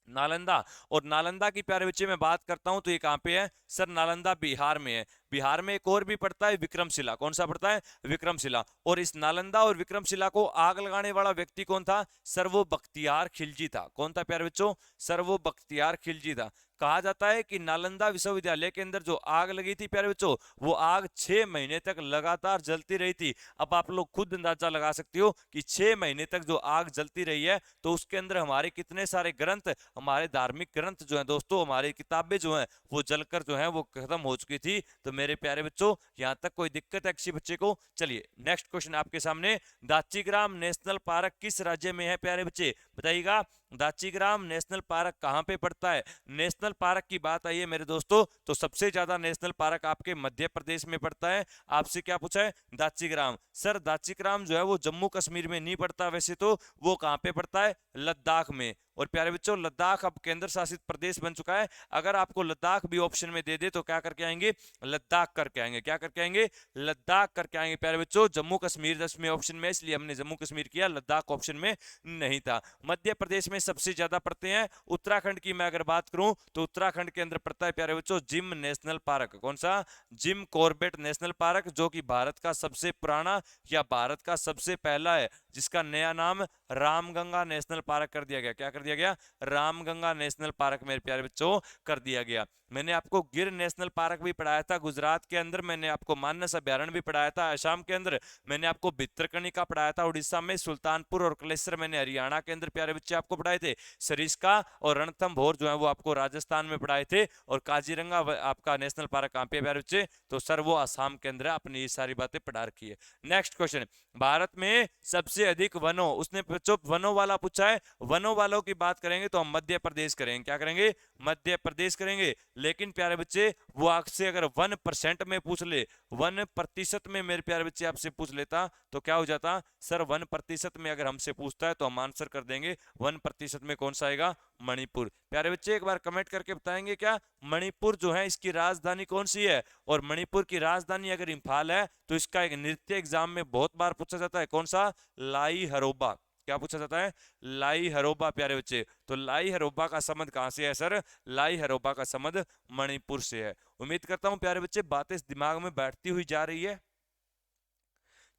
नालंदा। और नालंदा की प्यारे बच्चे में बात करता हूं तो ये कहां पे है? सर नालंदा बिहार में है। बिहार में एक और भी पड़ता है विक्रमशिला। कौन सा पड़ता है? विक्रमशिला। और इस नालंदा और विक्रमशिला को आग लगाने वाला व्यक्ति कौन था? सर वो बख्तियार खिलजी था। कौन था प्यारे बच्चों? सर वो बख्तियार खिलजी था। कहा जाता है कि नालंदा विश्वविद्यालय के अंदर जो आग लगी थी प्यारे बच्चों, वो आग 6 महीने तक लगातार जलती रही थी। अब आप लोग खुद अंदाजा लगा सकते हो कि 6 महीने तक जो आग जलती रही है तो उसके अंदर हमारे कितने सारे ग्रंथ, हमारे धार्मिक ग्रंथ जो है दोस्तों, हमारी किताबें जो हैं वो जलकर जो है वो खत्म हो चुकी थी। तो मेरे प्यारे बच्चों यहां तक कोई दिक्कत है किसी बच्चे को? चलिए नेक्स्ट क्वेश्चन आपके सामने, दाचीग्राम नेशनल पार्क किस राज्य में है प्यारे बच्चे? बताइएगा दाचीग्राम नेशनल पार्क कहां पे पड़ता है? नेशनल पार्क की बात आई है मेरे दोस्तों तो सबसे ज्यादा नेशनल पार्क आपके मध्य प्रदेश में पड़ता है। आपसे क्या पूछा है? दाचीग्राम। सर दाचीग्राम जो है वो जम्मू कश्मीर में नहीं पड़ता, वैसे तो वो कहां पे पड़ता है? लद्दाख में। और प्यारे बच्चों लद्दाख अब केंद्र शासित प्रदेश बन चुका है। अगर आपको लद्दाख भी ऑप्शन में दे दे तो क्या करके आएंगे, लद्दाख करके आएंगे। क्या करके आएंगे, लद्दाख करके आएंगे प्यारे बच्चों। जम्मू कश्मीर 10वें ऑप्शन में, इसलिए हमने जम्मू कश्मीर किया, लद्दाख ऑप्शन में नहीं था। मध्य प्रदेश में सबसे ज्यादा पड़ते हैं। उत्तराखंड की मैं अगर बात करूं तो उत्तराखंड के अंदर पड़ता है प्यारे बच्चों जिम नेशनल पार्क। कौन सा, जिम कॉर्बेट नेशनल पार्क, जो कि भारत का सबसे पुराना या भारत का सबसे पहला है, जिसका नया नाम रामगंगा नेशनल पार्क कर दिया गया। क्या कर दिया गया, रामगंगा नेशनल पार्क मेरे प्यारे बच्चों कर दिया गया। मैंने आपको गिर नेशनल पार्क भी पढ़ाया था गुजरात के अंदर, मैंने आपको मानस अभ्यारण्य भी पढ़ाया था असम के अंदर, मैंने आपको भितरकनिका पढ़ाया था उड़ीसा में, सुल्तानपुर और कलेसर मैंने हरियाणा के अंदर प्यारे बच्चे आपको पढ़ाए थे, सरिस्का और रणथंभौर जो है वो आपको राजस्थान में पढ़ाए थे, और काजीरंगा आपका नेशनल पार्क कहाँ पे प्यारे बच्चे, तो सर वो आसाम के अंदर है। अपनी ये सारी बातें पढ़ा रखी है। नेक्स्ट क्वेश्चन, भारत में सबसे अधिक वनों, उसने बच्चों वनों वाला पूछा है, वनों वालों की बात करेंगे तो हम मध्य प्रदेश करेंगे। क्या करेंगे, मध्य प्रदेश करेंगे। लेकिन प्यारे बच्चे वो आपसे अगर 1% में पूछ ले, 1% में मेरे प्यारे बच्चे आपसे पूछ लेता तो क्या हो जाता, सर 1% में अगर हमसे पूछता है तो हम आंसर कर देंगे 1% में कौन सा आएगा, मणिपुर। प्यारे बच्चे एक बार कमेंट करके बताएंगे क्या मणिपुर जो है इसकी राजधानी कौन सी है, और मणिपुर की राजधानी अगर इंफाल है तो इसका एक नृत्य एग्जाम में बहुत बार पूछा जाता है, कौन सा, लाई हरोबा। क्या पूछा जाता है, लाई हरोबा प्यारे बच्चे। तो लाई हरोबा का संबंध कहां से है सर, लाई हरोबा का संबंध मणिपुर से है। उम्मीद करता हूं प्यारे बच्चे बातें दिमाग में बैठती हुई जा रही है।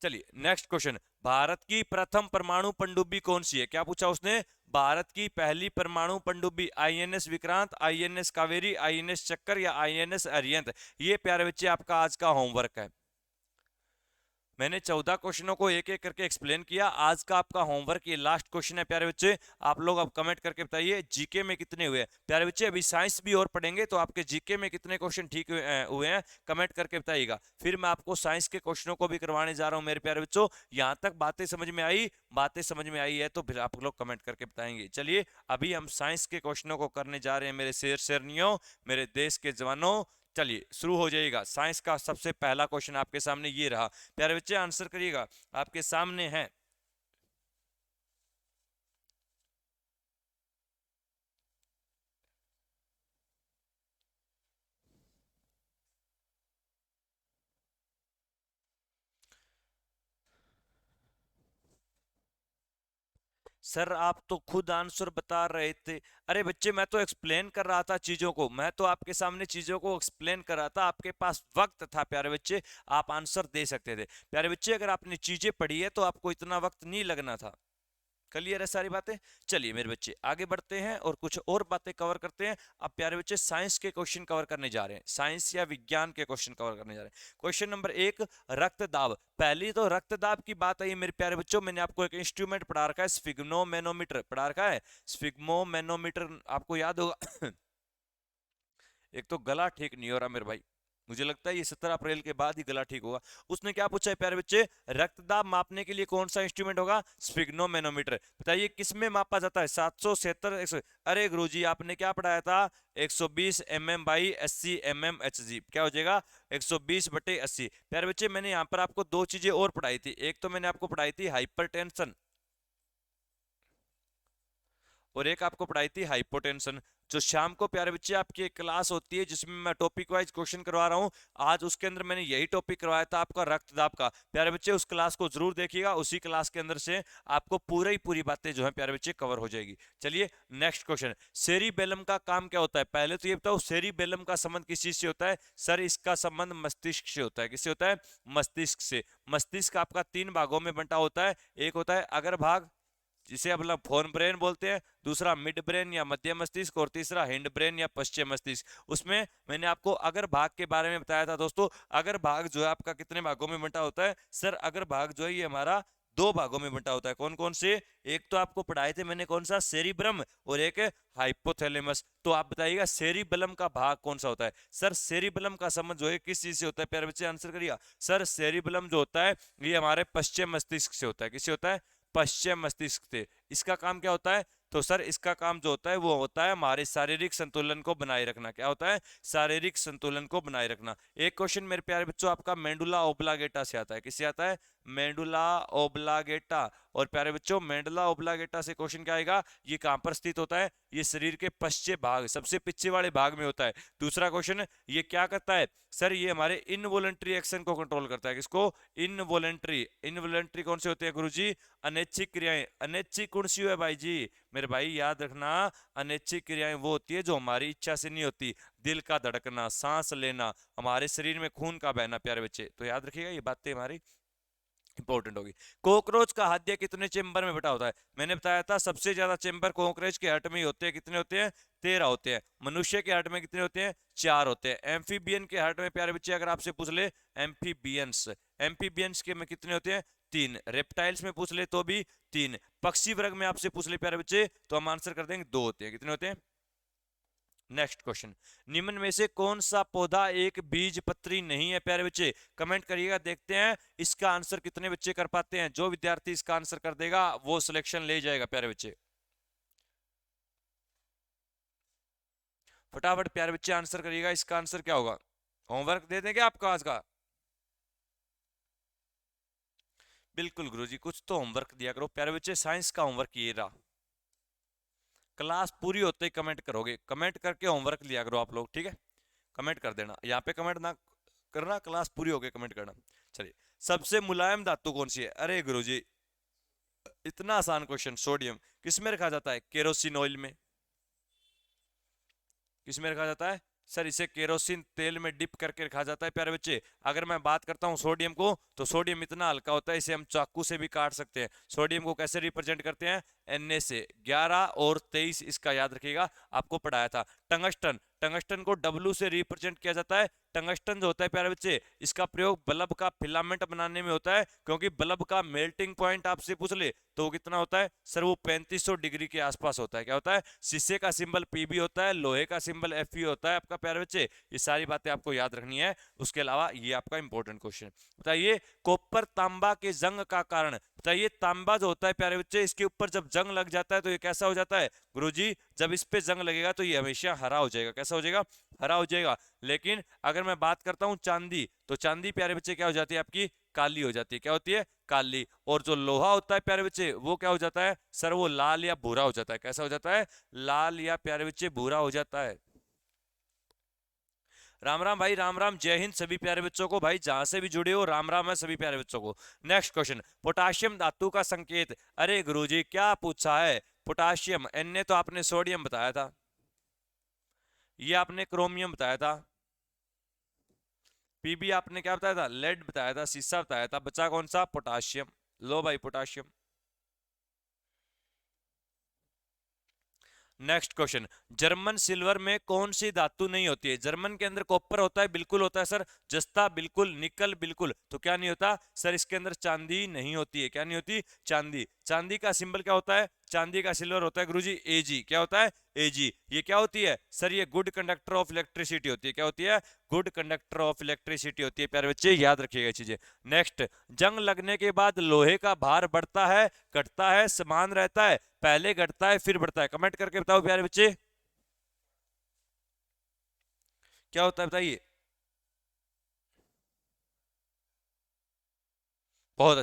चलिए नेक्स्ट क्वेश्चन, भारत की प्रथम परमाणु पनडुब्बी कौन सी है। क्या पूछा उसने, भारत की पहली परमाणु पनडुब्बी, INS Vikrant, INS Kaveri, INS चक्कर या आईएनएस अरिहंत। ये प्यारे बच्चे आपका आज का होमवर्क है। मैंने 14 क्वेश्चनों को एक एक करके एक्सप्लेन किया। आज का आपका होमवर्क ये लास्ट क्वेश्चन है प्यारे बच्चे। आप लोग अब कमेंट करके बताइए जीके में कितने हुए प्यारे बच्चे। अभी साइंस भी और पढ़ेंगे तो आपके जीके में कितने क्वेश्चन ठीक हुए हैं कमेंट करके बताइएगा। फिर मैं आपको साइंस के क्वेश्चनों को भी करवाने जा रहा हूं मेरे प्यारे बच्चों। यहां तक बातें समझ में आई, बातें समझ में आई है तो फिर आप लोग कमेंट करके बताएंगे। चलिए अभी हम साइंस के क्वेश्चनों को करने जा रहे हैं मेरे शेर शेरनियों, मेरे देश के जवानों। चलिए शुरू हो जाइएगा। साइंस का सबसे पहला क्वेश्चन आपके सामने ये रहा, प्यारे बच्चे आंसर करिएगा, आपके सामने है। सर आप तो खुद आंसर बता रहे थे। अरे बच्चे मैं तो एक्सप्लेन कर रहा था चीजों को, मैं तो आपके सामने चीजों को एक्सप्लेन कर रहा था, आपके पास वक्त था प्यारे बच्चे, आप आंसर दे सकते थे। प्यारे बच्चे अगर आपने चीजें पढ़ी है तो आपको इतना वक्त नहीं लगना था। क्लियर है सारी बातें। चलिए मेरे बच्चे आगे बढ़ते हैं और कुछ और बातें कवर करते हैं। अब प्यारे बच्चे साइंस के क्वेश्चन कवर करने जा रहे हैं, साइंस या विज्ञान के क्वेश्चन कवर करने जा रहे हैं। क्वेश्चन नंबर 1, रक्तदाब। पहली तो रक्तदाब की बात आई मेरे प्यारे बच्चों, मैंने आपको एक इंस्ट्रूमेंट पढ़ा रखा है, स्फिग्नोमेनोमीटर पढ़ा रखा है, स्फिग्मोमेनोमीटर आपको याद होगा। एक तो गला ठीक नहीं हो रहा मेरे भाई, मुझे लगता है ये 17 अप्रैल के बाद ही गला ठीक होगा। उसने क्या पूछा है प्यारे बच्चे, रक्तदाब मापने के लिए कौन सा इंस्ट्रूमेंट होगा, स्फिग्नोमेनोमीटर। बताइए किसमें मापा जाता है, 776 100। अरे गुरुजी आपने क्या पढ़ाया था, 120 mm बाई 80 mm HG। क्या हो जाएगा, 120/80। प्यारे बच्चे मैंने यहाँ पर आपको दो चीजें और पढ़ाई थी, एक तो मैंने आपको पढ़ाई थी हाइपरटेंशन और एक आपको पढ़ाई थी हाइपोटेंशन। जो शाम को प्यारे बच्चे आपकी एक क्लास होती है जिसमें मैं टॉपिक वाइज क्वेश्चन करवा रहा हूं, आज उसके अंदर मैंने यही टॉपिक करवाया था आपका रक्तदाब का। प्यारे बच्चे उस क्लास को जरूर देखिएगा, उसी क्लास के अंदर से आपको पूरी बातें जो है प्यारे बच्चे कवर हो जाएगी। चलिए नेक्स्ट क्वेश्चन, सेरिबेलम का काम क्या होता है। पहले तो ये बताओ सेरिबेलम का संबंध किस चीज से होता है। सर इसका संबंध मस्तिष्क से होता है। किससे होता है, मस्तिष्क से। मस्तिष्क आपका 3 भागों में बंटा होता है, एक होता है अगर भाग जिसे अब लोग फोन ब्रेन बोलते हैं, दूसरा मिड ब्रेन या मध्य मस्तिष्क, और तीसरा हिंड ब्रेन या पश्चिम मस्तिष्क। उसमें मैंने आपको अगर भाग के बारे में बताया था दोस्तों। अगर भाग जो है आपका कितने भागों में बंटा होता है, सर अगर भाग जो है ये हमारा 2 भागों में बंटा होता है। कौन कौन से, एक तो आपको पढ़ाए थे मैंने कौन सा, सेरिब्रम, और एक हाइपोथैलेमस। तो आप बताइएगा सेरिबेलम का भाग कौन सा होता है। सर सेरिबेलम का संबंध जो है किस चीज से होता है, प्यारे बच्चे आंसर करिएगा। सर सेरिबेलम जो होता है ये हमारे पश्चिम मस्तिष्क से होता है। किससे होता है, पश्चिम मस्तिष्क से। इसका काम क्या होता है, तो सर इसका काम जो होता है वो होता है हमारे शारीरिक संतुलन को बनाए रखना। क्या होता है, शारीरिक संतुलन को बनाए रखना। एक क्वेश्चन मेरे प्यारे बच्चों आपका मेंडुला ओब्लागेटा से आता है। किससे आता है, मेडुला ओब्लागेटा। और प्यारे बच्चों मेडुला ओब्लागेटा से क्वेश्चन क्या आएगा, ये कहां पर स्थित होता है, ये शरीर के पश्चिम भाग, सबसे पीछे वाले भाग में होता है। दूसरा क्वेश्चन, ये क्या करता है सर, ये हमारे इनवॉलेंट्री एक्शन को कंट्रोल करता है। किसको, इनवॉलेंट्री। इनवॉलेंट्री कौन से होते हैं गुरुजी, अनैच्छिक क्रियाएं। अनैच्छिक कौन सी है भाई जी, मेरे भाई याद रखना, अनैच्छिक क्रियाएं वो होती है जो हमारी इच्छा से नहीं होती। दिल का धड़कना, सांस लेना, हमारे शरीर में खून का बहना प्यारे बच्चे, तो याद रखिएगा ये बातें हमारी इंपॉर्टेंट होगी। कॉकरोच का खाद्य कितने चेंबर में बटा होता है, मैंने बताया था सबसे ज्यादा चेंबर कॉकरोच के हट में ही होते हैं। कितने होते हैं, 13 होते हैं। मनुष्य के हट में कितने होते हैं, 4 होते हैं। एम्फीबियन के हट में प्यारे बच्चे अगर आपसे पूछ ले, एम्फीबियंस, एम्फीबियंस के में कितने होते हैं, 3। रेप्टाइल्स में पूछ ले तो भी 3। पक्षी वर्ग में आपसे पूछ ले प्यारे बच्चे तो हम आंसर कर देंगे 2 होते हैं। कितने होते हैं। नेक्स्ट क्वेश्चन, निम्न में से कौन सा पौधा एक बीज पत्री नहीं है प्यारे बच्चे, कमेंट करिएगा, देखते हैं इसका आंसर कितने बच्चे कर पाते हैं। जो विद्यार्थी इसका आंसर कर देगा वो सिलेक्शन ले जाएगा प्यारे बच्चे। फटाफट प्यारे बच्चे आंसर करिएगा, इसका आंसर क्या होगा। होमवर्क दे देंगे आपको आज का, बिल्कुल गुरुजी कुछ तो होमवर्क दिया करो प्यारे बच्चे। साइंस का होमवर्क ये रहा, क्लास पूरी होते ही कमेंट करोगे, कमेंट करके होमवर्क लिया करो आप लोग, ठीक है। कमेंट कर देना, यहाँ पे कमेंट ना करना, क्लास पूरी हो गई कमेंट करना। चलिए, सबसे मुलायम धातु कौन सी है, अरे गुरुजी इतना आसान क्वेश्चन, सोडियम। किस में रखा जाता है, केरोसिन ऑयल में। किस में रखा जाता है सर, इसे केरोसिन तेल में डिप करके रखा जाता है प्यारे बच्चे। अगर मैं बात करता हूं सोडियम को, तो सोडियम इतना हल्का होता है इसे हम चाकू से भी काट सकते हैं। सोडियम को कैसे रिप्रेजेंट करते हैं, Na से। 11 और 23 इसका याद रखिएगा, आपको पढ़ाया था। टंगस्टन, टंगस्टन को W से रिप्रेजेंट किया जाता है। टंगस्टन जो होता है प्यारे बच्चे, इसका प्रयोग बल्ब का फिलामेंट बनाने में होता है, क्योंकि बल्ब का मेल्टिंग पॉइंट आपसे पूछ ले तो वो कितना होता है सर, वो 3500 डिग्री के आसपास होता है। क्या होता है, शीशे का सिंबल Pb होता है, लोहे का सिंबल Fe होता है आपका प्यारे बच्चे। ये सारी बातें आपको याद रखनी है। उसके अलावा ये आपका इंपॉर्टेंट क्वेश्चन बताइए, कॉपर तांबा के जंग का कारण बताइए। तांबा जो होता है प्यारे बच्चे, इसके ऊपर जब जंग लग जाता है तो ये कैसा हो जाता है गुरुजी, जब इस पे जंग लगेगा तो ये हमेशा हरा हो जाएगा। कैसा हो जाएगा, हरा हो जाएगा। लेकिन अगर मैं बात करता हूं चांदी, तो चांदी प्यारे बच्चे क्या हो जाती है आपकी, काली हो जाती है। क्या होती है, काली। और जो लोहा होता है प्यारे बच्चे, वो क्या हो जाता है सर, वो लाल या भूरा हो जाता है। कैसा हो जाता है, लाल या प्यारे बच्चे भूरा हो जाता है। राम राम भाई, राम राम, जय हिंद सभी प्यारे बच्चों को। भाई जहां से भी जुड़े हो राम राम है सभी प्यारे बच्चों को। नेक्स्ट क्वेश्चन, पोटाशियम धातु का संकेत। अरे गुरुजी क्या पूछा है, पोटाशियम। Na तो आपने सोडियम बताया था, ये आपने क्रोमियम बताया था, Pb आपने क्या बताया था, लेड बताया था, शीशा बताया था, बचा कौन सा, पोटाशियम। लो भाई potassium. Next question, German silver में कौन सी धातु नहीं होती है। जर्मन के अंदर कॉपर होता है, बिल्कुल होता है सर। जस्ता बिल्कुल, निकल बिल्कुल, तो क्या नहीं होता सर, इसके अंदर चांदी नहीं होती है। क्या नहीं होती, चांदी। चांदी का सिंबल क्या होता है, चांदी का सिल्वर होता है गुरुजी Ag। क्या होता है, Ag। ये क्या होती है सर, ये गुड कंडक्टर ऑफ इलेक्ट्रिसिटी होती है। क्या होती है, गुड कंडक्टर ऑफ इलेक्ट्रिसिटी होती है प्यारे बच्चे, याद रखिएगा चीजें। नेक्स्ट, जंग लगने के बाद लोहे का भार बढ़ता है, घटता है, समान रहता है, पहले घटता है फिर बढ़ता है। कमेंट करके बताओ प्यारे बच्चे, क्या होता है बताइए। बहुत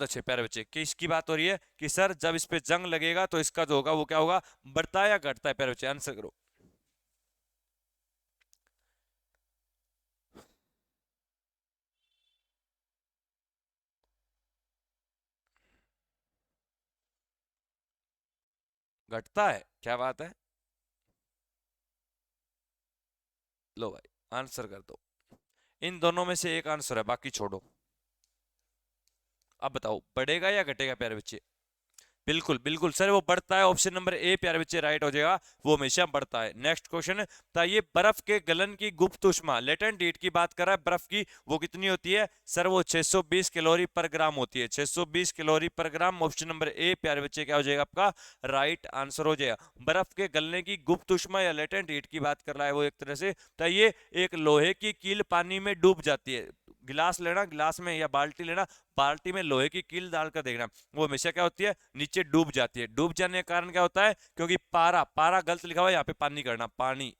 अच्छे प्यारे बच्चे। किसकी बात हो रही है कि सर जब इस पे जंग लगेगा तो इसका जो होगा वो क्या होगा, बढ़ता है या घटता है प्यारे बच्चे, आंसर करो। घटता है, क्या बात है, लो भाई आंसर कर दो। इन दोनों में से एक आंसर है, बाकी छोड़ो। अब बताओ बढ़ेगा या घटेगा प्यारे बच्चे। बिल्कुल बिल्कुल सर, वो बढ़ता है। ऑप्शन नंबर ए प्यारे बच्चे राइट हो जाएगा, वो हमेशा बढ़ता है। नेक्स्ट क्वेश्चन बताइए, बर्फ के गलन की गुप्त ऊष्मा, लेटेंट हीट की बात कर रहा है बर्फ की, वो कितनी होती है सर, वो 620 कैलोरी पर ग्राम होती है। 620 कैलोरी पर ग्राम, ऑप्शन नंबर ए प्यारे बच्चे क्या हो जाएगा आपका, राइट आंसर हो जाएगा। बर्फ के गलने की गुप्त ऊष्मा या लेटेंट हीट की बात कर रहा है वो, एक तरह से बताइए, एक लोहे की कील पानी में डूब जाती है। गिलास लेना, गिलास में या बाल्टी लेना, बाल्टी में लोहे की कील डालकर देखना, वो हमेशा क्या होती है, नीचे डूब जाती है। डूब जाने के कारण क्या होता है, क्योंकि पारा, पारा गलत लिखा हुआ है यहाँ पे, पानी करना, पानी।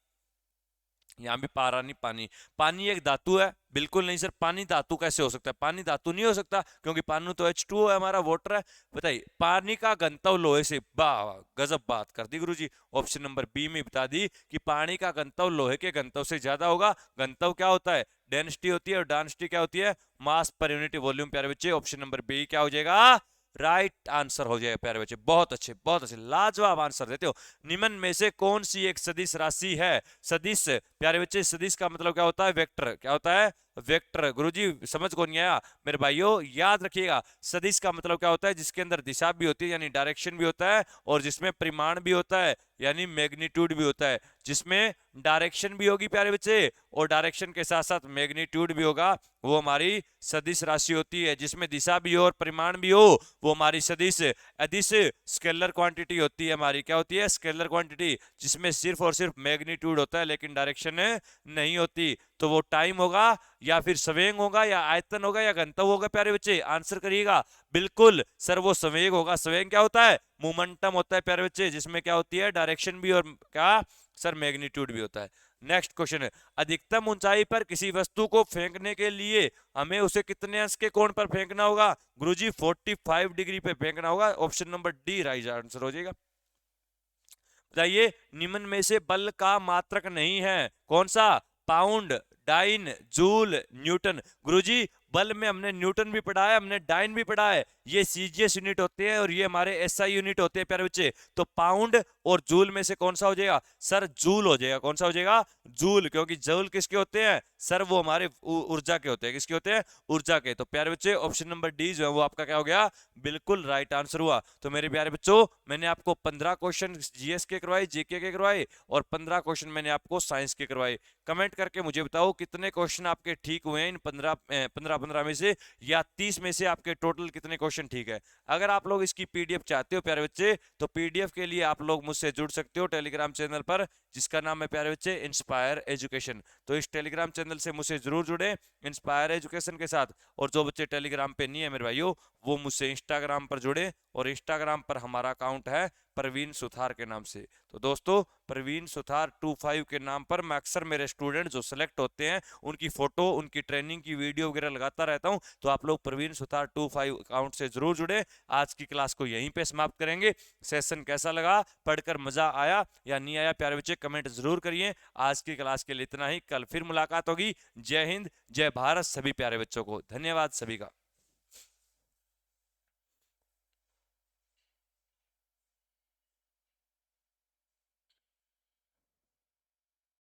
यहाँ भी पारा नहीं, पानी। पानी एक धातु है? बिल्कुल नहीं सर, पानी धातु कैसे हो सकता है? पानी धातु नहीं हो सकता, क्योंकि पानी तो H2O है, हमारा वाटर है। बताइए, पानी का घनत्व लोहे से, वाह गजब बात कर दी गुरुजी। ऑप्शन नंबर बी में बता दी कि पानी का घनत्व लोहे के घनत्व से ज्यादा होगा। घनत्व क्या होता है? डेंसिटी होती है, और डेंसिटी क्या होती है? मास पर यूनिट वॉल्यूम। प्यारे बच्चे ऑप्शन नंबर बी क्या हो जाएगा? राइट आंसर हो जाएगा प्यारे बच्चे। बहुत अच्छे, बहुत अच्छे, लाजवाब आंसर देते हो। निम्न में से कौन सी एक सदिश राशि है? सदिश प्यारे बच्चे, सदिश का मतलब क्या होता है? वेक्टर। क्या होता है? वेक्टर। गुरुजी समझ को नहीं आया मेरे भाइयों? याद रखिएगा, सदिश का मतलब क्या होता है? जिसके अंदर दिशा भी होती है यानी डायरेक्शन भी होता है, और जिसमें परिमाण भी होता है यानी मैग्नीट्यूड भी होता है। जिसमें डायरेक्शन भी होगी प्यारे बच्चे, और डायरेक्शन के साथ साथ मैग्नीट्यूड भी होगा, वो हमारी सदिश राशि होती है। जिसमें दिशा भी हो और परिमाण भी हो, वो हमारी सदिश अदिश स्केलर क्वांटिटी होती है हमारी। क्या होती है? स्केलर क्वांटिटी, जिसमें सिर्फ और सिर्फ मैग्नीट्यूड होता है लेकिन डायरेक्शन नहीं होती। तो वो टाइम होगा, या फिर संवेग होगा, या आयतन होगा, या घनत्व होगा? प्यारे बच्चे आंसर करिएगा। बिल्कुल सर, वो संवेग होगा। संवेग क्या होता है? मोमेंटम होता है प्यारे बच्चे, जिसमें क्या होती है? डायरेक्शन भी, और क्या सर? मैग्नीट्यूड भी होता है। नेक्स्ट क्वेश्चन है, अधिकतम ऊंचाई पर किसी वस्तु को फेंकने के लिए हमें उसे कितने अंश के कोण पर फेंकना होगा? गुरुजी 45 डिग्री पे फेंकना होगा। Option number D right answer हो जाएगा। बताइए, निम्न में से बल का मात्रक नहीं है, कौन सा? Pound, dyne, joule, newton. गुरुजी बल में हमने न्यूटन भी पढ़ा है, हमने डाइन भी पढ़ा है। ये सीजीएस यूनिट होते हैं और ये हमारे एसआई यूनिट होते हैं प्यारे बच्चे। तो पाउंड और जूल में से कौन सा हो जाएगा? सर जूल हो जाएगा। कौन सा हो जाएगा? जूल। क्योंकि जूल किसके होते हैं सर? वो हमारे ऊर्जा के होते हैं। किसके होते हैं? ऊर्जा के। तो प्यारे बच्चे ऑप्शन नंबर डी जो है वो आपका क्या हो गया? बिल्कुल राइट आंसर हुआ। तो मेरे प्यारे बच्चों, मैंने आपको 15 क्वेश्चन जीएस के करवाए, जीके के करवाए, और 15 क्वेश्चन मैंने आपको साइंस के करवाए। कमेंट करके मुझे बताओ कितने क्वेश्चन आपके ठीक हुए हैं इन 15 में से, या 30 में से आपके टोटल कितने क्वेश्चन ठीक है। अगर आप लोग इसकी पीडीएफ चाहते हो प्यारे बच्चे, तो पीडीएफ के लिए आप लोग मुझसे जुड़ सकते हो टेलीग्राम चैनल पर, जिसका नाम है प्यारे बच्चे इंस्पायर एजुकेशन। तो इस टेलीग्राम चैनल से मुझसे जरूर जुड़े इंस्पायर एजुकेशन के साथ। और जो बच्चे टेलीग्राम पे नहीं है मेरे भाइयों, वो मुझसे इंस्टाग्राम पर जुड़े, और इंस्टाग्राम पर हमारा अकाउंट है प्रवीण सुथार के नाम से। तो दोस्तों, प्रवीण सुथार 25 के नाम पर मैं अक्सर मेरे स्टूडेंट जो सिलेक्ट होते हैं उनकी फोटो, उनकी ट्रेनिंग की वीडियो वगैरह लगाता रहता हूं। तो आप लोग प्रवीण सुथार 25 अकाउंट से जरूर जुड़े। आज की क्लास को यहीं पे समाप्त करेंगे। सेशन कैसा लगा? पढ़कर मजा आया या नहीं आया? प्यारे बच्चे कमेंट जरूर करिए। आज की क्लास के लिए इतना ही, कल फिर मुलाकात होगी। जय हिंद, जय भारत सभी प्यारे बच्चों को। धन्यवाद सभी का।